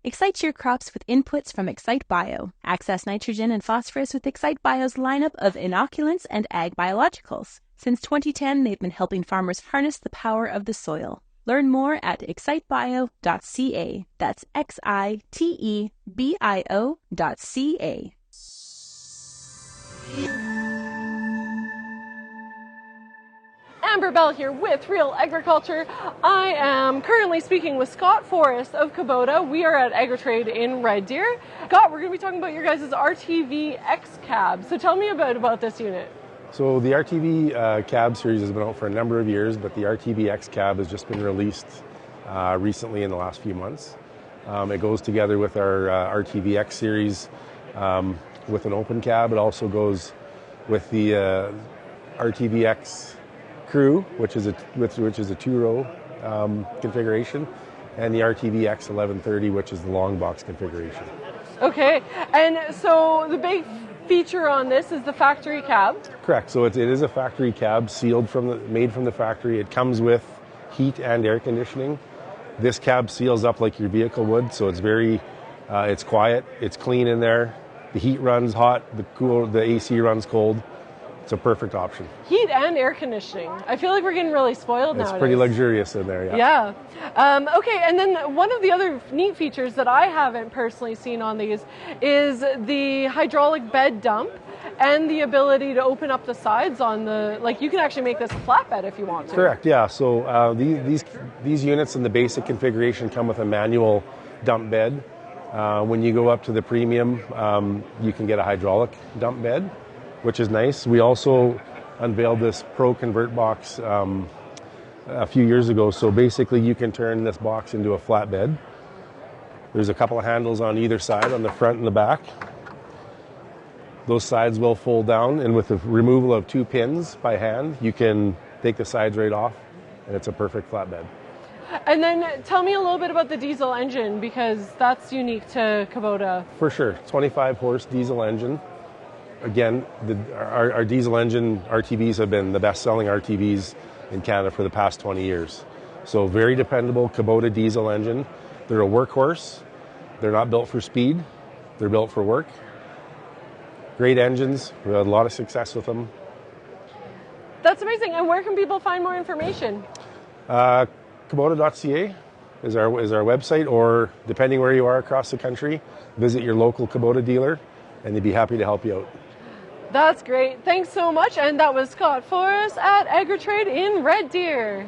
Excite your crops with inputs from Excite Bio. Access nitrogen and phosphorus with Excite Bio's lineup of inoculants and ag biologicals. Since 2010, they've been helping farmers harness the power of the soil. Learn more at excitebio.ca. That's XITEBIO.ca. Amber Bell here with Real Agriculture. I am currently speaking with Scott Forrest of Kubota. We are at Agri-Trade in Red Deer. Scott, we're going to be talking about your guys' RTV-X Cab. So tell me about this unit. So the RTV Cab series has been out for a number of years, but the RTV-X Cab has just been released recently in the last few months. It goes together with our RTVX series with an open cab. It also goes with the RTVX Crew, which is a two-row configuration, and the RTVX 1130, which is the long box configuration. Okay, and so the big feature on this is the factory cab. Correct. So it is a factory cab, made from the factory. It comes with heat and air conditioning. This cab seals up like your vehicle would, so it's it's quiet, it's clean in there. The heat runs hot, the AC runs cold. It's a perfect option. Heat and air conditioning. I feel like we're getting really spoiled nowadays. It's pretty luxurious in there, yeah. Yeah. Okay, and then one of the other neat features that I haven't personally seen on these is the hydraulic bed dump and the ability to open up the sides on you can actually make this a flatbed if you want to. Correct, yeah. So these units in the basic configuration come with a manual dump bed. When you go up to the premium, you can get a hydraulic dump bed, which is nice. We also unveiled this Pro Convert box a few years ago. So basically you can turn this box into a flatbed. There's a couple of handles on either side, on the front and the back. Those sides will fold down, and with the removal of 2 pins by hand, you can take the sides right off, and it's a perfect flatbed. And then tell me a little bit about the diesel engine, because that's unique to Kubota. For sure, 25 horse diesel engine. Again, our diesel engine RTVs have been the best-selling RTVs in Canada for the past 20 years. So very dependable Kubota diesel engine. They're a workhorse. They're not built for speed. They're built for work. Great engines. We've had a lot of success with them. That's amazing. And where can people find more information? Kubota.ca is our website, or depending where you are across the country, visit your local Kubota dealer, and they'd be happy to help you out. That's great. Thanks so much. And that was Scott Forrest at Agri-Trade in Red Deer.